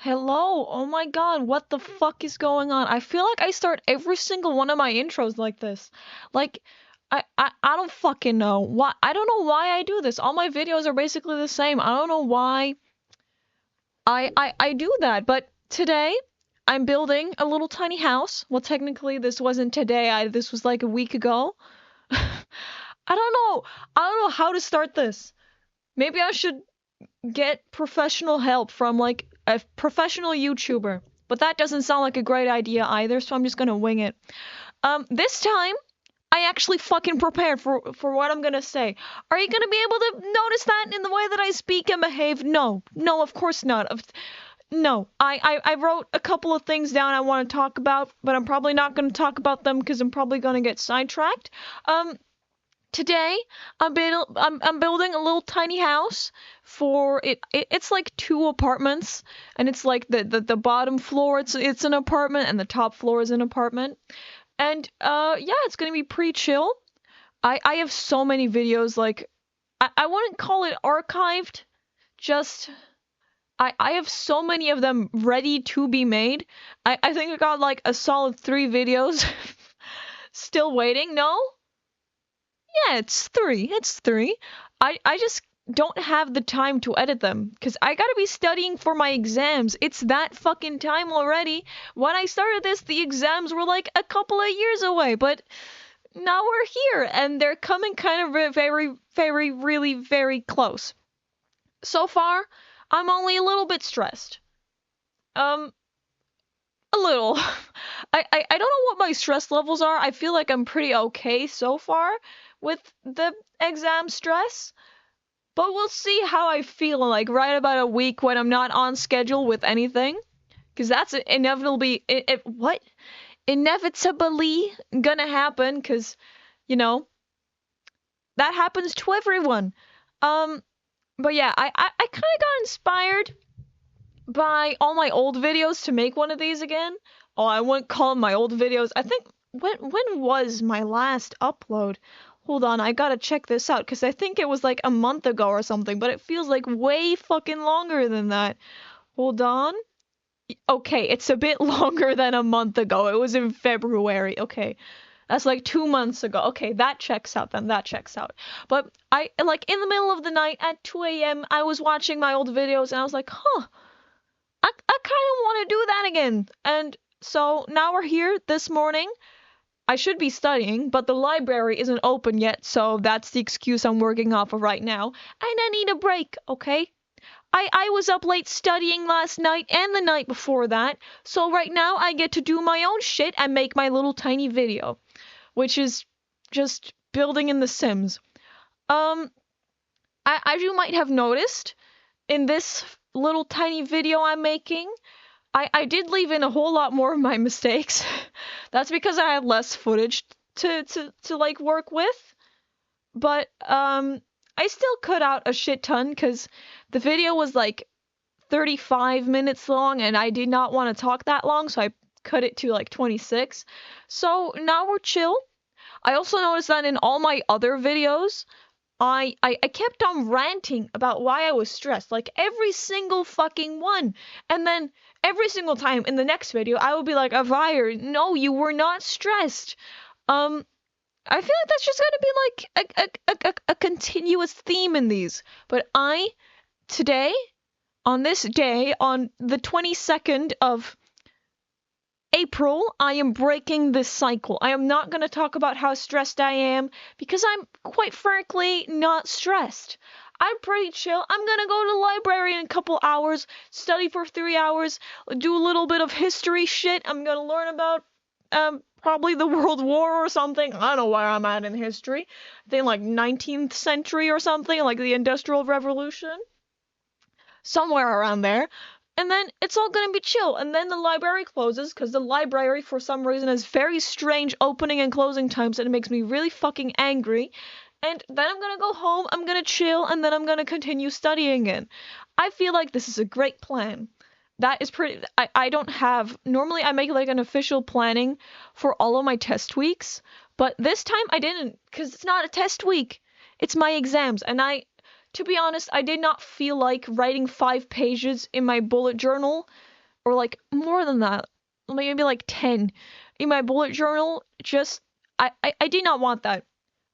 Hello, oh my god, what the fuck is going on? I feel like I start every single one of my intros like this. Like, I don't fucking know. Why, I don't know why I do this. All my videos are basically the same. I don't know why I do that. But today, I'm building a little tiny house. Well, technically, this wasn't today. This was like a week ago. I don't know. I don't know how to start this. Maybe I should get professional help from like a professional YouTuber. But that doesn't sound like a great idea either, so I'm just gonna wing it. This time I actually fucking prepared for what I'm gonna say. Are you gonna be able to notice that in the way that I speak and behave? No. No, of course not. No. I wrote a couple of things down I want to talk about, but I'm probably not gonna talk about them because I'm probably gonna get sidetracked. Today, I'm building a little tiny house for it. It's like two apartments, and it's like the bottom floor it's an apartment, and the top floor is an apartment. And yeah, it's gonna be pretty chill. I have so many videos, like I wouldn't call it archived, just I have so many of them ready to be made. I think I got like a solid 3 videos still waiting. No? Yeah, it's 3. It's 3. I just don't have the time to edit them because I gotta be studying for my exams. It's that fucking time already. When I started this, the exams were like a couple of years away, but now we're here and they're coming kind of very, very, really very close. So far, I'm only a little bit stressed. Um, a little. I don't know what my stress levels are. I feel like I'm pretty okay so far with the exam stress. But we'll see how I feel like right about a week when I'm not on schedule with anything. Because that's inevitably, what? Inevitably gonna happen, because, you know, that happens to everyone. Um, but yeah, I kind of got inspired by all my old videos to make one of these again. Oh, I wouldn't call them my old videos. I think, when was my last upload? Hold on, I gotta check this out, because I think it was like a month ago or something, but it feels like way fucking longer than that. Hold on. Okay, it's a bit longer than a month ago. It was in February. Okay. That's like 2 months ago. Okay, that checks out then. That checks out. But like, in the middle of the night at 2 a.m., I was watching my old videos and I was like, huh, I kind of want to do that again. And so now we're here this morning. I should be studying, but the library isn't open yet, so that's the excuse I'm working off of right now. And I need a break, okay? I was up late studying last night and the night before that, so right now I get to do my own shit and make my little tiny video, which is just building in The Sims. As you might have noticed, in this little tiny video I'm making, I did leave in a whole lot more of my mistakes. That's because I had less footage to like work with. But I still cut out a shit ton because the video was like 35 minutes long and I did not want to talk that long, so I cut it to like 26. So now we're chill. I also noticed that in all my other videos, I kept on ranting about why I was stressed, like every single fucking one. And then every single time in the next video, I would be like, Avire, no, you were not stressed. I feel like that's just gonna be like a continuous theme in these. But today, on this day, on the 22nd of April, I am breaking this cycle. I am not going to talk about how stressed I am because I'm, quite frankly, not stressed. I'm pretty chill. I'm going to go to the library in a couple hours, study for 3 hours, do a little bit of history shit. I'm going to learn about probably the World War or something. I don't know where I'm at in history. I think like 19th century or something, like the Industrial Revolution. Somewhere around there. And then it's all gonna be chill. And then the library closes, because the library, for some reason, has very strange opening and closing times, and it makes me really fucking angry. And then I'm gonna go home, I'm gonna chill, and then I'm gonna continue studying again. I feel like this is a great plan. That is pretty... I don't have... Normally, I make, like, an official planning for all of my test weeks, but this time I didn't, because it's not a test week. It's my exams, and to be honest, I did not feel like writing 5 pages in my bullet journal or like more than that, maybe like 10 in my bullet journal. Just I did not want that.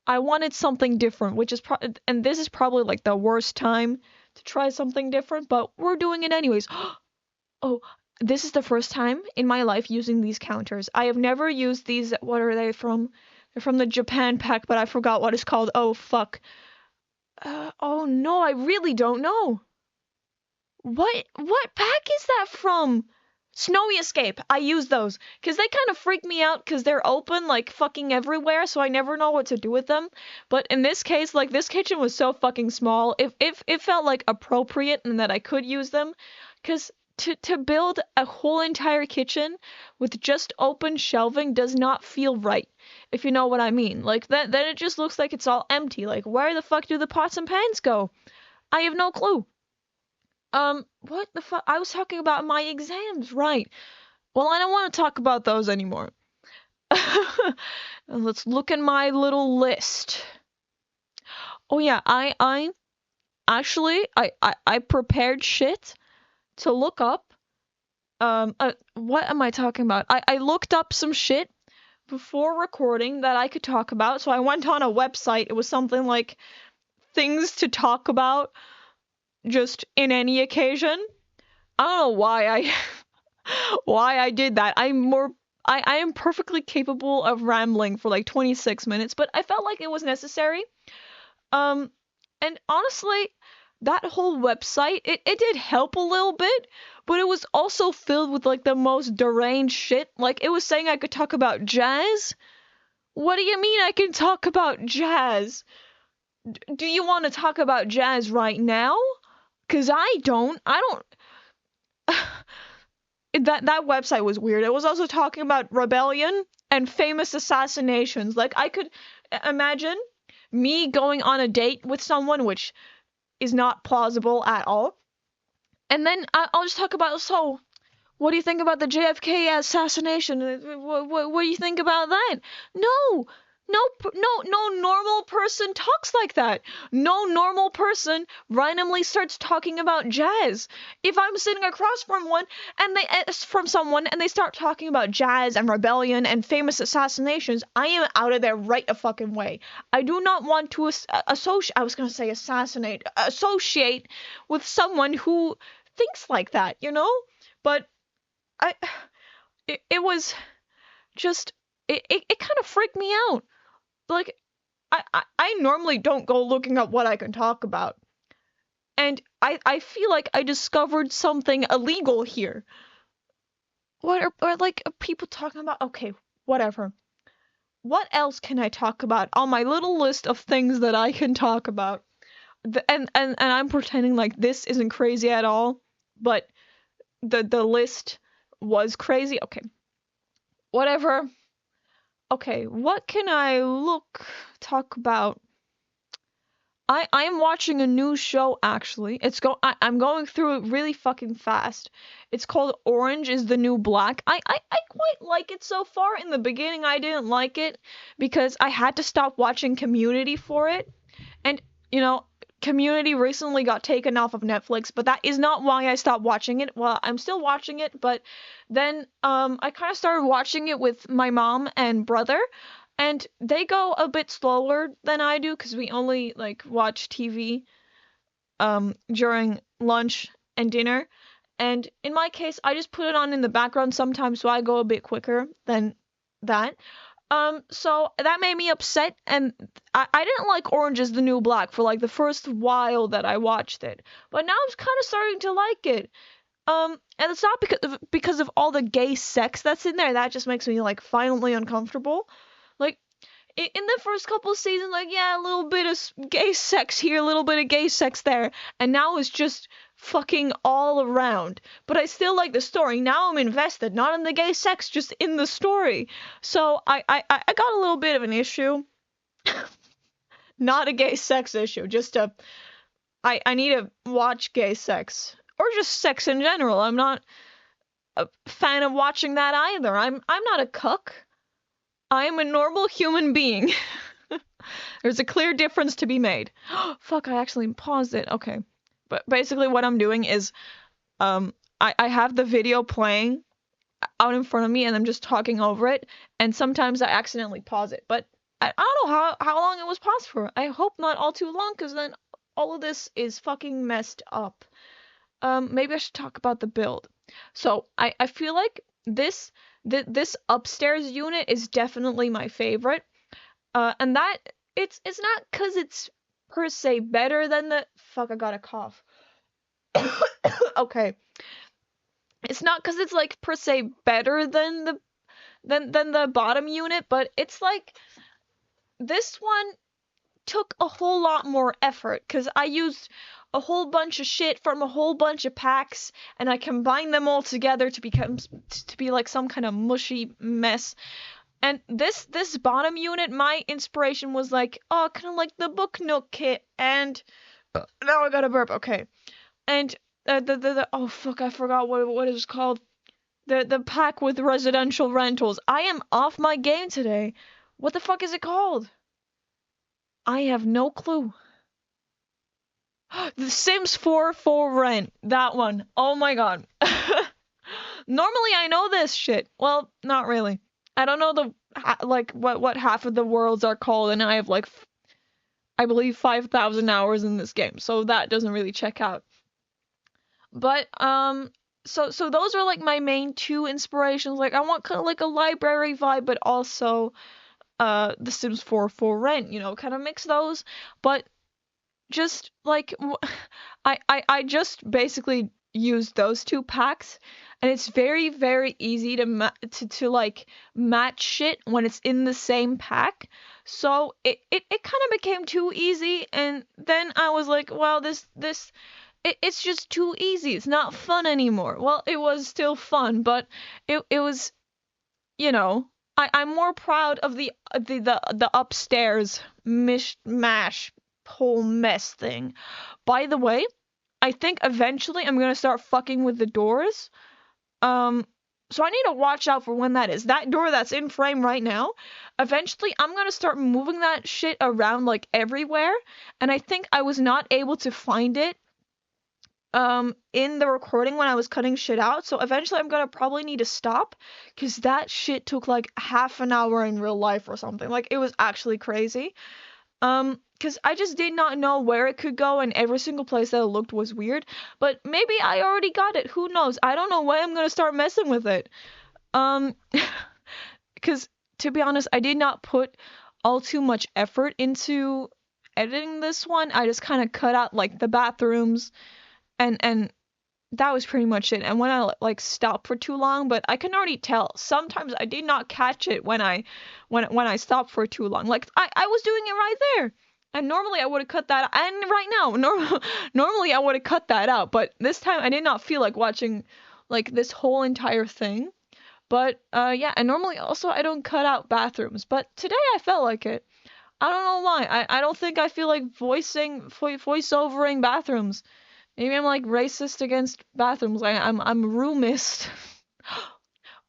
I wanted something different, which is and this is probably like the worst time to try something different, but we're doing it anyways. Oh, this is the first time in my life using these counters. I have never used these. What are they from? They're from the Japan pack, but I forgot what it's called. Oh, fuck. Oh no, I really don't know. What pack is that from? Snowy Escape. I use those because they kind of freak me out because they're open like fucking everywhere, so I never know what to do with them. But in this case, like this kitchen was so fucking small, if it felt like appropriate and that I could use them, because to build a whole entire kitchen with just open shelving does not feel right, if you know what I mean. Like that, then it just looks like it's all empty. Like where the fuck do the pots and pans go? I have no clue. What the fuck? I was talking about my exams, right? Well, I don't want to talk about those anymore. Let's look at my little list. Oh yeah, I actually I prepared shit to look up. What am I talking about? I looked up some shit before recording that I could talk about. So I went on a website. It was something like things to talk about just in any occasion. I don't know why I why I did that. I am perfectly capable of rambling for like 26 minutes, but I felt like it was necessary. Um and honestly, that whole website, it did help a little bit, but it was also filled with like the most deranged shit. Like it was saying I could talk about jazz. What do you mean I can talk about jazz? Do you want to talk about jazz right now? 'Cause I don't. That website was weird. It was also talking about rebellion and famous assassinations. Like I could imagine me going on a date with someone, which is not plausible at all. And then I'll just talk about, so what do you think about the JFK assassination? What do you think about that? No, no normal person talks like that. No normal person randomly starts talking about jazz. If I'm sitting across from someone and they start talking about jazz and rebellion and famous assassinations, I am out of there right a fucking way. I do not want to associate with someone who thinks like that, you know? But it was just, it kind of freaked me out. Like, I normally don't go looking up what I can talk about. And I feel like I discovered something illegal here. What are like people talking about? Okay, whatever. What else can I talk about on my little list of things that I can talk about? And I'm pretending like this isn't crazy at all, but the list was crazy. Okay. Whatever. Okay, what can I talk about? I'm watching a new show actually. I'm going through it really fucking fast. It's called Orange is the New Black. I quite like it so far. In the beginning I didn't like it because I had to stop watching Community for it. And you know, Community recently got taken off of Netflix, but that is not why I stopped watching it. Well, I'm still watching it, but then I kind of started watching it with my mom and brother, and they go a bit slower than I do because we only like watch TV during lunch and dinner. And in my case, I just put it on in the background sometimes, so I go a bit quicker than that. So that made me upset, and I didn't like Orange is the New Black for like the first while that I watched it, but now I'm kind of starting to like it. And it's not because of all the gay sex that's in there. That just makes me like violently uncomfortable. Like in the first couple of seasons, like yeah, a little bit of gay sex here, a little bit of gay sex there, and now it's just fucking all around. But I still like the story. Now I'm invested, not in the gay sex, just in the story. So I got a little bit of an issue. Not a gay sex issue, just I need to watch gay sex. Or just sex in general. I'm not a fan of watching that either. I'm not a cuck. I am a normal human being. There's a clear difference to be made. Fuck, I actually paused it. Okay. But basically what I'm doing is I have the video playing out in front of me and I'm just talking over it, and sometimes I accidentally pause it. But I don't know how long it was paused for. I hope not all too long, because then all of this is fucking messed up. Maybe I should talk about the build. So I feel like this upstairs unit is definitely my favorite. And that it's not because it's per se better than the fuck. I got a cough. Okay, it's not because it's like per se better than the bottom unit, but it's like this one took a whole lot more effort because I used a whole bunch of shit from a whole bunch of packs, and I combined them all together to be like some kind of mushy mess. And this bottom unit, my inspiration was like, oh, kind of like the Book Nook kit, and now I got a burp. Okay, and the oh fuck, I forgot what it was called. The pack with residential rentals. I am off my game today. What the fuck is it called? I have no clue. The Sims 4 for rent. That one. Oh my god. Normally I know this shit. Well, not really. I don't know what half of the worlds are called, and I have like I believe 5,000 hours in this game, so that doesn't really check out. But so those are like my main two inspirations. Like I want kind of like a library vibe, but also The Sims 4 for rent, you know, kind of mix those. But just like I just basically used those two packs, and it's very easy to like match shit when it's in the same pack. So it kind of became too easy, and then I was like, well, it's just too easy. It's not fun anymore. Well, it was still fun, but it was, you know, I'm more proud of the upstairs mishmash whole mess thing. By the way, I think eventually I'm gonna start fucking with the doors. So I need to watch out for when that is. That door that's in frame right now, eventually I'm gonna start moving that shit around like everywhere, and I think I was not able to find it in the recording when I was cutting shit out, so eventually I'm gonna probably need to stop, because that shit took like half an hour in real life or something. Like, it was actually crazy. Because I just did not know where it could go, and every single place that it looked was weird. But maybe I already got it. Who knows? I don't know when I'm gonna start messing with it. Because to be honest, I did not put all too much effort into editing this one. I just kind of cut out like the bathrooms, and that was pretty much it. And when I like stopped for too long, but I can already tell sometimes I did not catch it when I stopped for too long. Like I was doing it right there, and normally I would have cut that out. And right now, normally I would have cut that out, but this time I did not feel like watching like this whole entire thing. But yeah, and normally also I don't cut out bathrooms, but today I felt like it. I don't know why. I don't think I feel like voiceovering bathrooms. Maybe I'm like racist against bathrooms. I'm roomist.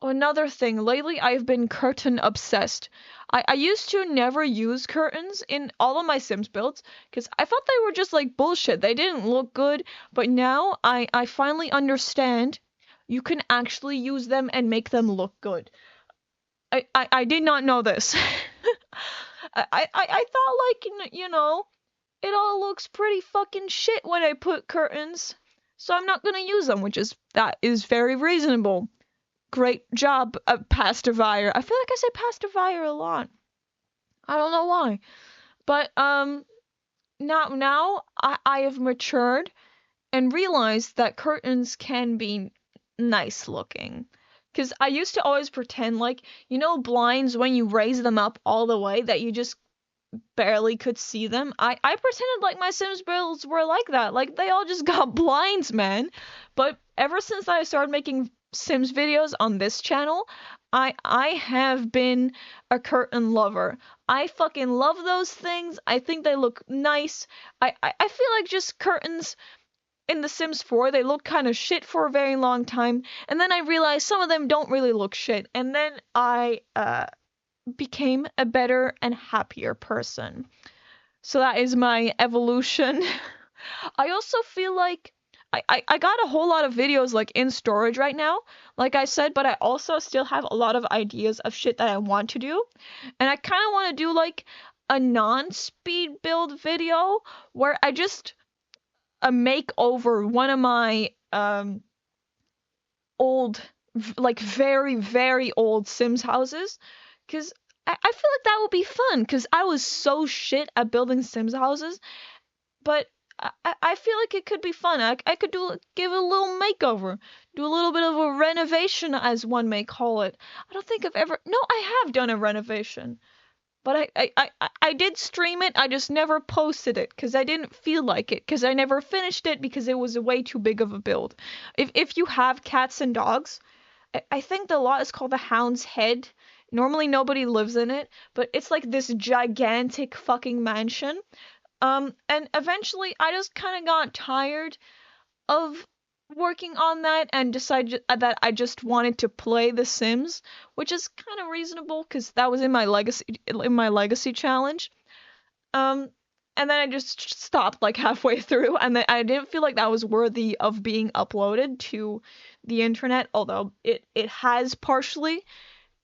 Another thing, lately I've been curtain obsessed. I used to never use curtains in all of my Sims builds because I thought they were just like bullshit. They didn't look good, but now I finally understand you can actually use them and make them look good. I did not know this. I thought, like, you know, it all looks pretty fucking shit when I put curtains, so I'm not gonna use them, that is very reasonable. Great job, Pastivier. I feel like I say Pastivier a lot. I don't know why. But, now I have matured and realized that curtains can be nice looking. Because I used to always pretend like, you know, blinds, when you raise them up all the way, that you just barely could see them. I pretended like my Sims builds were like that. Like, they all just got blinds, man. But ever since I started making Sims videos on this channel, I have been a curtain lover. I fucking love those things. I think they look nice. I feel like just curtains in The Sims 4, they look kind of shit for a very long time, and then I realized some of them don't really look shit, and then I became a better and happier person. So that is my evolution. I also feel like I got a whole lot of videos like in storage right now, like I said, but I also still have a lot of ideas of shit that I want to do. And I kind of want to do like a non-speed build video where I just make over one of my old, like very, very old Sims houses. Because I feel like that would be fun because I was so shit at building Sims houses. But I feel like it could be fun. I could give it a little makeover, do a little bit of a renovation, as one may call it. I don't think I've ever. No, I have done a renovation, but I did stream it. I just never posted it because I didn't feel like it because I never finished it because it was way too big of a build. If you have cats and dogs, I think the lot is called the Hound's Head. Normally nobody lives in it, but it's like this gigantic fucking mansion. And eventually I just kind of got tired of working on that and decided that I just wanted to play The Sims, which is kind of reasonable because that was in my legacy challenge. Um, and then I just stopped like halfway through, and then I didn't feel like that was worthy of being uploaded to the internet, although it has partially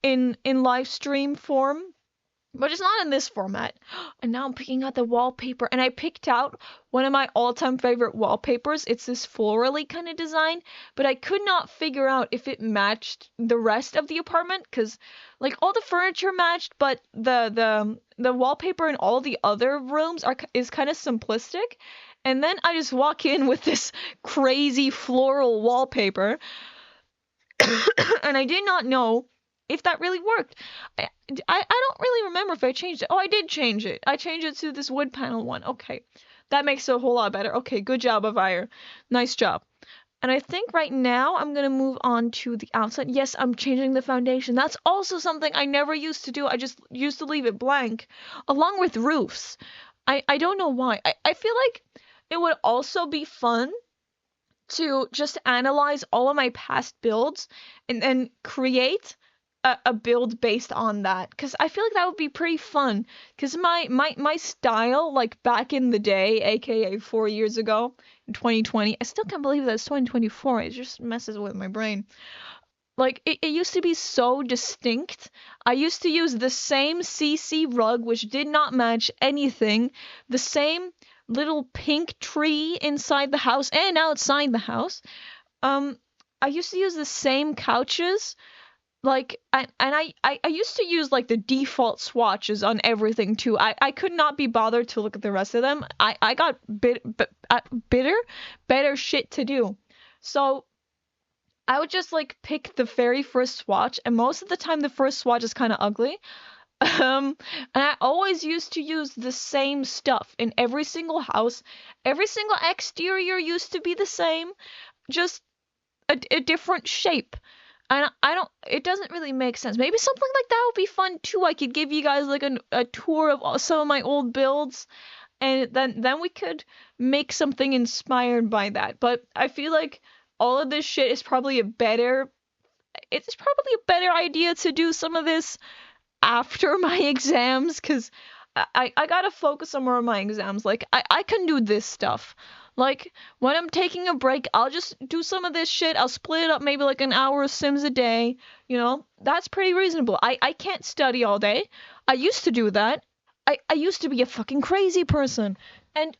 in live stream form. But it's not in this format. And now I'm picking out the wallpaper. And I picked out one of my all-time favorite wallpapers. It's this florally kind of design. But I could not figure out if it matched the rest of the apartment. Because, like, all the furniture matched. But the wallpaper in all the other rooms is kind of simplistic. And then I just walk in with this crazy floral wallpaper. And I did not know if that really worked. I don't really remember if I changed it. Oh, I did change it. I changed it to this wood panel one. Okay. That makes it a whole lot better. Okay, good job, Avire. Nice job. And I think right now I'm going to move on to the outside. Yes, I'm changing the foundation. That's also something I never used to do. I just used to leave it blank, along with roofs. I don't know why. I feel like it would also be fun to just analyze all of my past builds and then create a build based on that, because I feel like that would be pretty fun, because my style, like back in the day, aka 4 years ago in 2020, I still can't believe that's 2024. It just messes with my brain. Like it used to be so distinct. I used to use the same CC rug, which did not match anything, the same little pink tree inside the house and outside the house. I used to use the same couches, like, I used to use like the default swatches on everything too. I could not be bothered to look at the rest of them. I got better shit to do. So I would just like pick the very first swatch, and most of the time the first swatch is kind of ugly. And I always used to use the same stuff in every single house. Every single exterior used to be the same, just a different shape. And it doesn't really make sense. Maybe something like that would be fun too. I could give you guys like a tour of some of my old builds, and then we could make something inspired by that. But I feel like all of this shit is probably it's probably a better idea to do some of this after my exams, because I gotta focus on more of my exams. Like, I can do this stuff. Like, when I'm taking a break, I'll just do some of this shit. I'll split it up, maybe like an hour of Sims a day. You know, that's pretty reasonable. I can't study all day. I used to do that. I used to be a fucking crazy person. And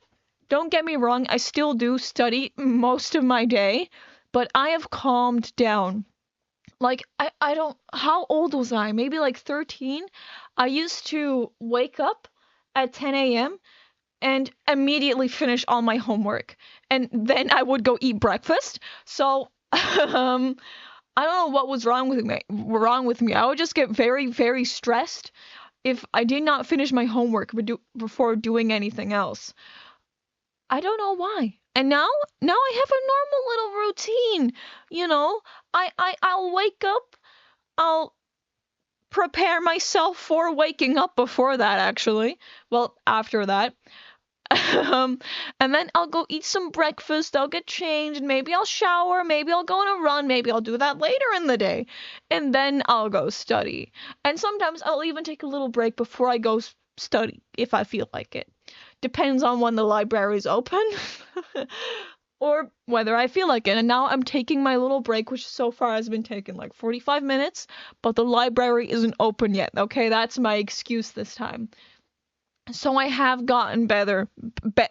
don't get me wrong, I still do study most of my day, but I have calmed down. Like, I don't, how old was I? Maybe like 13? I used to wake up at 10 a.m. and immediately finish all my homework. And then I would go eat breakfast. So, I don't know what was wrong with me. I would just get very, very stressed if I did not finish my homework before doing anything else. I don't know why. And now I have a normal little routine. You know, I'll wake up, I'll prepare myself for waking up before that, actually. Well, after that. And then I'll go eat some breakfast, I'll get changed, maybe I'll shower, maybe I'll go on a run, maybe I'll do that later in the day. And then I'll go study. And sometimes I'll even take a little break before I go study, if I feel like it. Depends on when the library's open. or whether I feel like it. And now I'm taking my little break, which so far has been taking like 45 minutes, but the library isn't open yet. Okay, that's my excuse this time. So I have gotten better.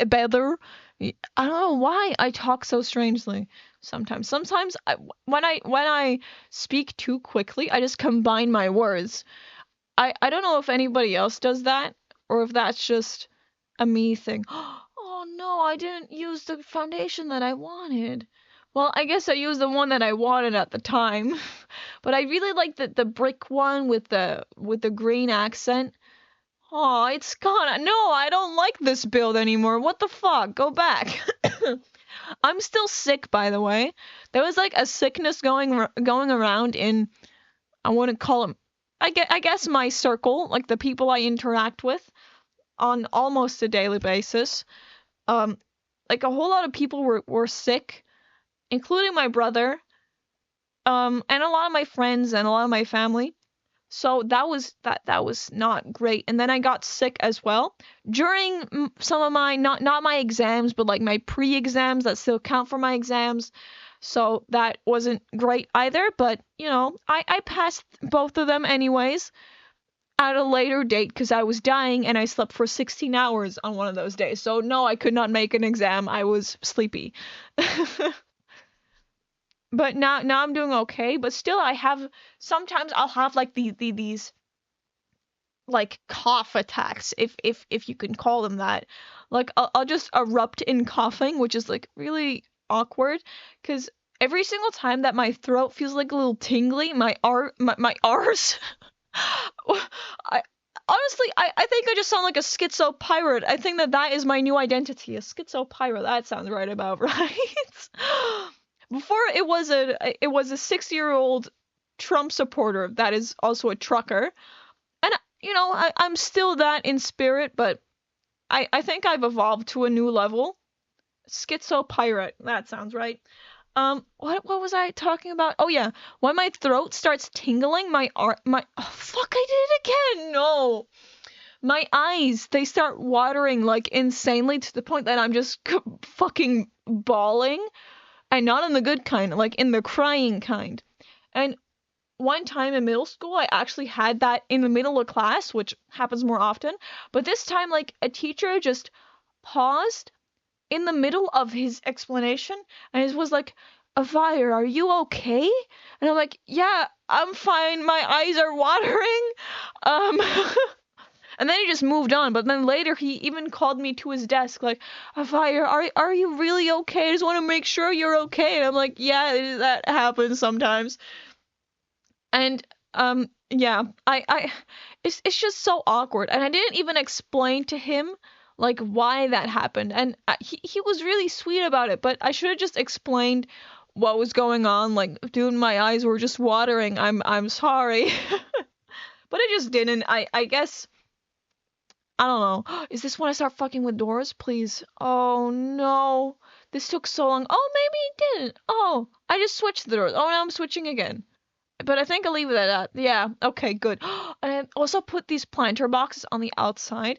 Better. I don't know why I talk so strangely sometimes. Sometimes when I speak too quickly, I just combine my words. I don't know if anybody else does that or if that's just a me thing. Oh no, I didn't use the foundation that I wanted. Well, I guess I used the one that I wanted at the time. But I really like the brick one with the green accent. Oh, it's gone. No, I don't like this build anymore. What the fuck? Go back. I'm still sick, by the way. There was like a sickness going around in, I wouldn't call them, I guess my circle, like the people I interact with on almost a daily basis. Like a whole lot of people were sick, including my brother, and a lot of my friends and a lot of my family. So that was not great. And then I got sick as well during some of my not my exams, but like my pre-exams that still count for my exams. So that wasn't great either, but you know, I passed both of them anyways at a later date because I was dying and I slept for 16 hours on one of those days. So no, I could not make an exam. I was sleepy. But now I'm doing okay, but still I have sometimes I'll have like these like cough attacks if you can call them that. Like I'll just erupt in coughing, which is like really awkward cuz every single time that my throat feels like a little tingly, my R's I honestly I think I just sound like a schizo pirate. I think that is my new identity, a schizo pirate. That sounds right about right. Before it was a 6-year-old Trump supporter that is also a trucker, and you know I'm still that in spirit, but I think I've evolved to a new level. Schizo pirate, that sounds right. What was I talking about? Oh yeah, when my throat starts tingling, oh fuck, I did it again. No, my eyes, they start watering like insanely to the point that I'm just fucking bawling. And not in the good kind, like in the crying kind. And one time in middle school, I actually had that in the middle of class, which happens more often. But this time, like, a teacher just paused in the middle of his explanation and it was like, Avire, are you okay? And I'm like, yeah, I'm fine. My eyes are watering. Um, And then he just moved on, but then later he even called me to his desk, like, Afire, are you really okay? I just want to make sure you're okay. And I'm like, yeah, that happens sometimes. And yeah, it's just so awkward. And I didn't even explain to him like why that happened. And he was really sweet about it, but I should have just explained what was going on. Like, dude, my eyes were just watering. I'm sorry. But I just didn't. I guess I don't know. Is this when I start fucking with doors? Please. Oh no. This took so long. Oh, maybe it didn't. Oh, I just switched the doors. Oh, now I'm switching again. But I think I'll leave it at that. Yeah, okay, good. And I also put these planter boxes on the outside.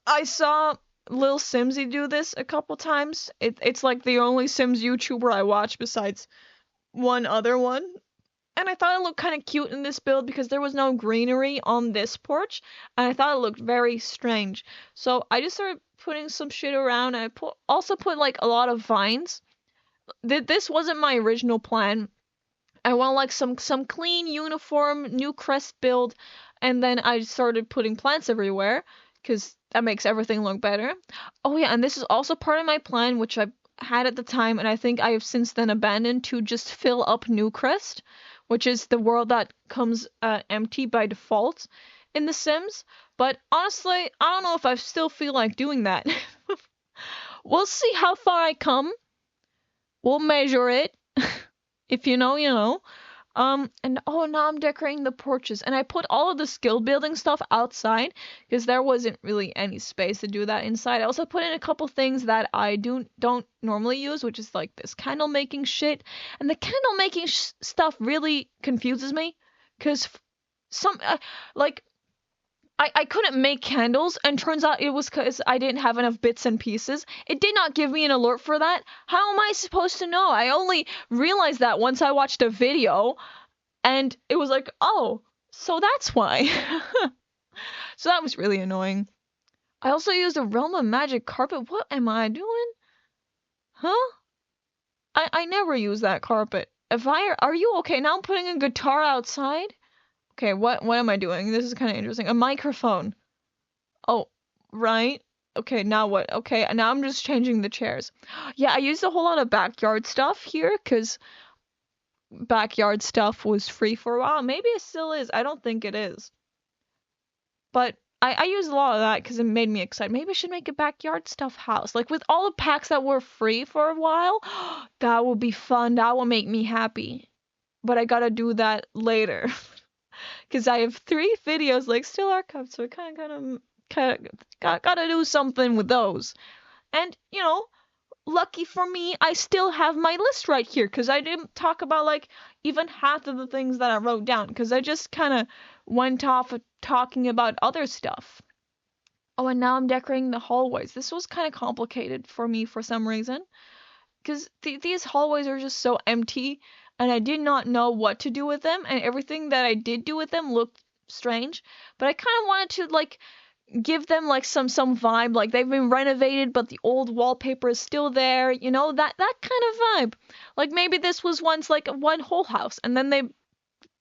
I saw Lil Simsy do this a couple times. It's like the only Sims YouTuber I watch besides one other one. And I thought it looked kind of cute in this build because there was no greenery on this porch, and I thought it looked very strange. So I just started putting some shit around, and I also put like a lot of vines. This wasn't my original plan. I want like some clean, uniform, new crest build, and then I started putting plants everywhere because that makes everything look better. Oh yeah, and this is also part of my plan, which I had at the time, and I think I have since then abandoned, to just fill up Newcrest, which is the world that comes empty by default in The Sims. But honestly, I don't know if I still feel like doing that. We'll see how far I come. We'll measure it. If you know, you know. And oh, now I'm decorating the porches, and I put all of the skill building stuff outside because there wasn't really any space to do that inside. I also put in a couple things that I don't normally use, which is like this candle making shit, and the candle making stuff really confuses me because some like I couldn't make candles, and turns out it was because I didn't have enough bits and pieces. It did not give me an alert for that. How am I supposed to know? I only realized that once I watched a video, and it was like, oh, so that's why. So that was really annoying. I also used a Realm of Magic carpet. What am I doing? Huh? I never use that carpet. If are you okay? Now I'm putting a guitar outside. Okay, what am I doing? This is kind of interesting. A microphone. Oh, right. Okay, now what? Okay, now I'm just changing the chairs. Yeah, I used a whole lot of backyard stuff here because backyard stuff was free for a while. Maybe it still is. I don't think it is. But I used a lot of that because it made me excited. Maybe I should make a backyard stuff house. Like with all the packs that were free for a while, that would be fun. That will make me happy. But I gotta do that later. Because I have 3 videos like still archived, so I kind of gotta do something with those. And, you know, lucky for me, I still have my list right here because I didn't talk about like even half of the things that I wrote down because I just kind of went off talking about other stuff. Oh, and now I'm decorating the hallways. This was kind of complicated for me for some reason because these hallways are just so empty and I did not know what to do with them, and everything that I did do with them looked strange, but I kind of wanted to like give them like some vibe, like they've been renovated but the old wallpaper is still there, you know, that kind of vibe. Like maybe this was once like one whole house and then they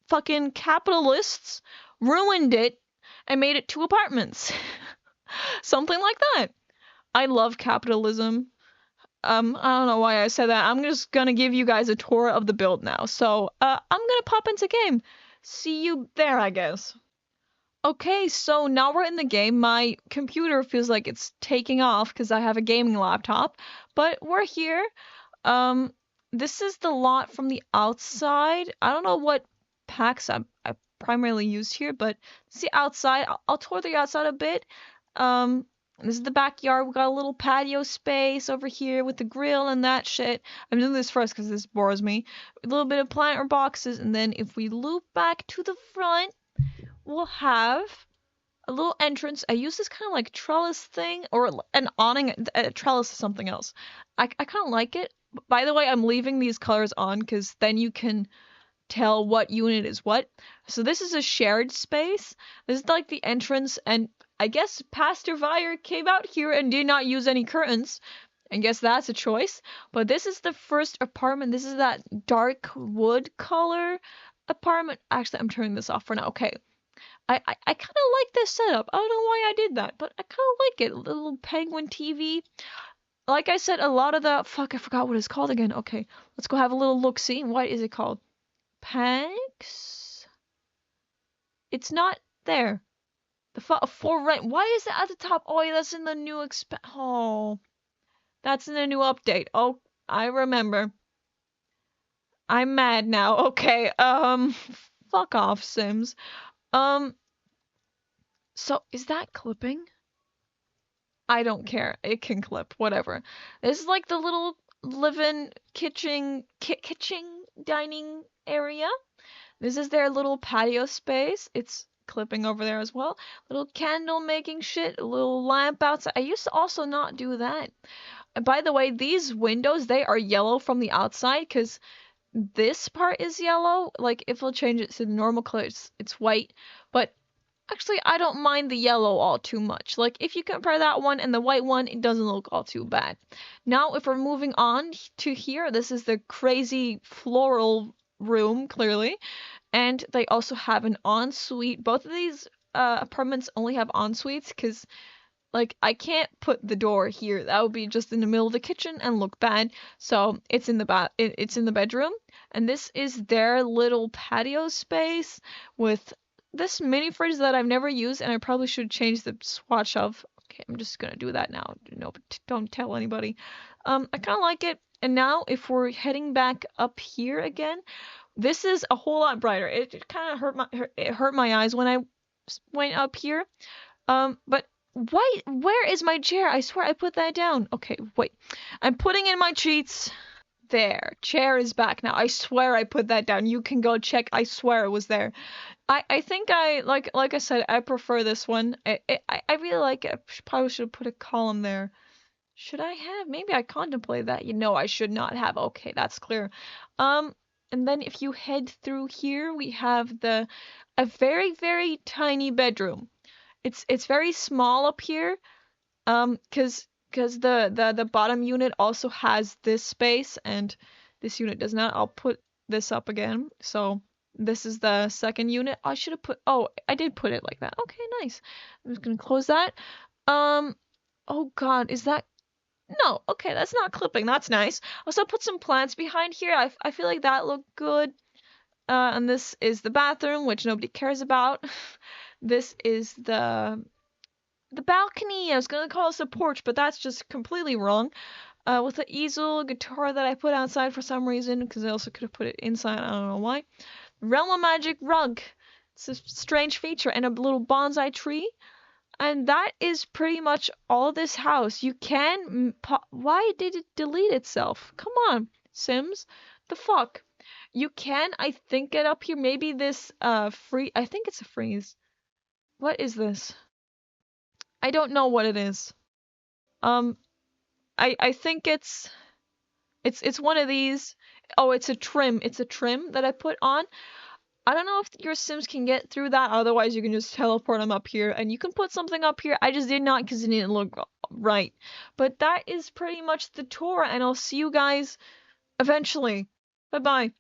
fucking capitalists ruined it and made it 2 apartments. Something like that. I love capitalism. I don't know why I said that. I'm just gonna give you guys a tour of the build now. So, I'm gonna pop into game. See you there, I guess. Okay, so now we're in the game. My computer feels like it's taking off because I have a gaming laptop, but we're here. Um, this is the lot from the outside. I don't know what packs I primarily used here, but see outside. I'll tour the outside a bit. Um, this is the backyard. We got a little patio space over here with the grill and that shit. I'm doing this first because this bores me. A little bit of planter boxes, and then if we loop back to the front, we'll have a little entrance. I use this kind of like trellis thing or an awning. A trellis is something else. I kind of like it. By the way, I'm leaving these colors on because then you can tell what unit is what. So this is a shared space. This is like the entrance, and I guess Pastor Vire came out here and did not use any curtains. I guess that's a choice. But this is the first apartment. This is that dark wood color apartment. Actually, I'm turning this off for now. Okay. I kind of like this setup. I don't know why I did that, but I kind of like it. A little penguin TV. Like I said, a lot of the... Fuck, I forgot what it's called again. Okay, let's go have a little look-see. What is it called? Panks? It's not there. The for rent. Why is it at the top? Oh, yeah, that's in the new Oh, that's in the new update. Oh, I remember. I'm mad now. Okay, fuck off, Sims. So is that clipping? I don't care. It can clip, whatever. This is like the little living kitchen dining area. This is their little patio space. It's clipping over there as well. Little candle making shit, a little lamp outside. I used to also not do that. And by the way, these windows, they are yellow from the outside because this part is yellow. Like if we'll change it to the normal color, it's white. But actually, I don't mind the yellow all too much. Like, if you compare that one and the white one, it doesn't look all too bad. Now, if we're moving on to here, this is the crazy floral room, clearly. And they also have an ensuite. Both of these apartments only have ensuites because, like, I can't put the door here. That would be just in the middle of the kitchen and look bad. So, it's in the bedroom. And this is their little patio space with this mini fridge that I've never used, and I probably should change the swatch of. Okay, I'm just gonna do that now. No, don't tell anybody. I kind of like it. And now, if we're heading back up here again, this is a whole lot brighter. It kind of hurt my eyes when I went up here. But where is my chair? I swear I put that down. Okay, wait. I'm putting in my cheats. There, chair is back now. I swear I put that down. You can go check. I swear it was there. I think like I said, I prefer this one. I really like it. Probably should have put a column there. Should I have? Maybe I contemplated that. You know, I should not have. Okay, that's clear. And then if you head through here, we have a very, very tiny bedroom. It's very small up here. 'Cause the bottom unit also has this space and this unit does not. I'll put this up again. So this is the second unit. I should have put, oh, I did put it like that. Okay, nice. I'm just gonna close that. Oh God, is that, no, okay, that's not clipping. That's nice. Also put some plants behind here. I feel like that looked good. And this is the bathroom, which nobody cares about. This is the balcony. I was gonna call this a porch, but that's just completely wrong. With the easel, guitar that I put outside for some reason, because I also could have put it inside. I don't know why. Realm of Magic rug. It's a strange feature, and a little bonsai tree. And that is pretty much all this house. You can... Why did it delete itself? Come on, Sims. The fuck? You can, I think, get up here. Maybe this, free... I think it's a freeze. What is this? I don't know what it is. I think it's one of these. Oh, it's a trim. It's a trim that I put on. I don't know if your Sims can get through that. Otherwise, you can just teleport them up here. And you can put something up here. I just did not because it didn't look right. But that is pretty much the tour. And I'll see you guys eventually. Bye-bye.